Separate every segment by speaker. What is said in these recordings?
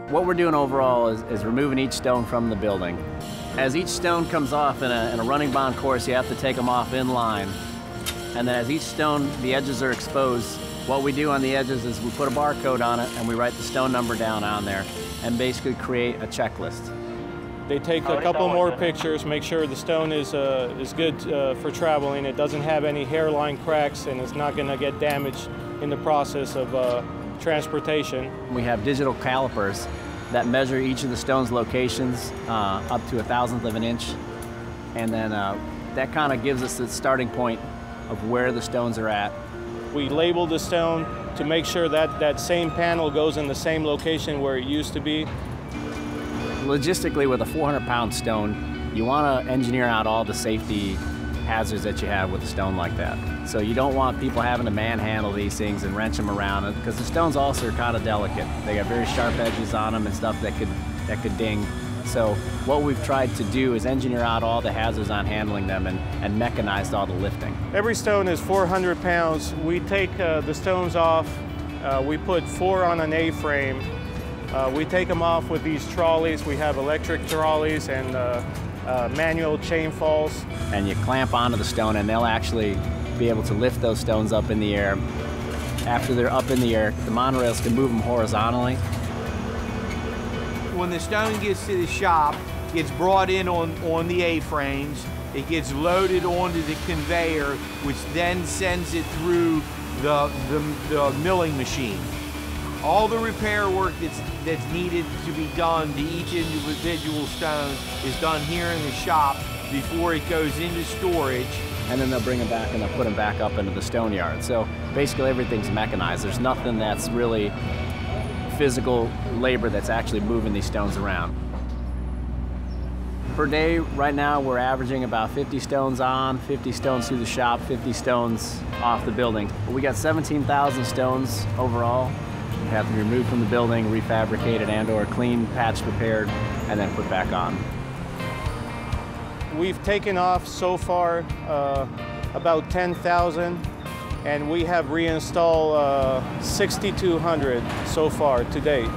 Speaker 1: What we're doing overall is removing each stone from the building. As each stone comes off in a running bond course, you have to take them off in line. And then as each stone, the edges are exposed, what we do on the edges is we put a barcode on it and we write the stone number down on there and basically create a checklist.
Speaker 2: They take a couple more pictures, make sure the stone is good for traveling. It doesn't have any hairline cracks and it's not going to get damaged in the process of transportation.
Speaker 1: We have digital calipers that measure each of the stone's locations up to 1,000th of an inch. And then that kind of gives us the starting point of where the stones are at.
Speaker 2: We label the stone to make sure that that same panel goes in the same location where it used to be.
Speaker 1: Logistically, with a 400-pound stone, you want to engineer out all the safety hazards that you have with a stone like that. So you don't want people having to manhandle these things and wrench them around, because the stones also are kind of delicate. They got very sharp edges on them and stuff that could ding. So what we've tried to do is engineer out all the hazards on handling them and mechanized all the lifting.
Speaker 2: Every stone is 400 pounds. We take the stones off. We put 4 on an A-frame. We take them off with these trolleys. We have electric trolleys and manual chain falls.
Speaker 1: And you clamp onto the stone and they'll actually be able to lift those stones up in the air. After they're up in the air, the monorails can move them horizontally.
Speaker 3: When the stone gets to the shop, gets brought in on the A-frames, it gets loaded onto the conveyor, which then sends it through the milling machine. All the repair work that's needed to be done to each individual stone is done here in the shop before it goes into storage.
Speaker 1: And then they'll bring them back and they'll put them back up into the stone yard. So basically everything's mechanized. There's nothing that's really physical labor that's actually moving these stones around. Per day, right now, we're averaging about 50 stones on, 50 stones through the shop, 50 stones off the building. We got 17,000 stones overall. They have to be removed from the building, refabricated and/or cleaned, patched, repaired, and then put back on.
Speaker 2: We've taken off so far about 10,000, and we have reinstalled 6,200 so far to date.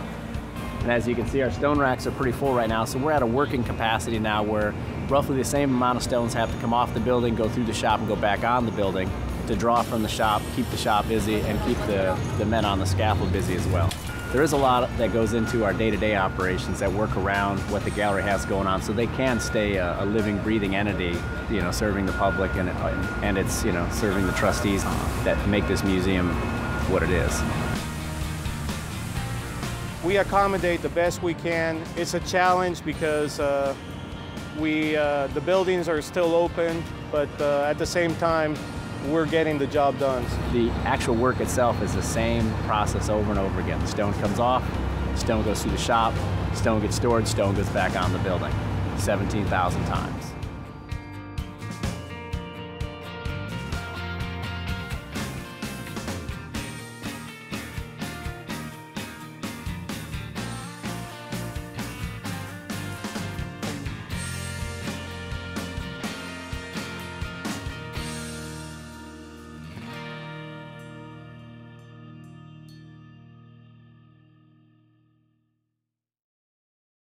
Speaker 1: And as you can see, our stone racks are pretty full right now, so we're at a working capacity now where roughly the same amount of stones have to come off the building, go through the shop, and go back on the building to draw from the shop, keep the shop busy, and keep the men on the scaffold busy as well. There is a lot that goes into our day-to-day operations that work around what the gallery has going on, so they can stay a living, breathing entity, you know, serving the public and it's, you know, serving the trustees that make this museum what it is.
Speaker 2: We accommodate the best we can. It's a challenge because the buildings are still open, but at the same time, we're getting the job done.
Speaker 1: The actual work itself is the same process over and over again. The stone comes off, stone goes through the shop, stone gets stored, stone goes back on the building, 17,000 times.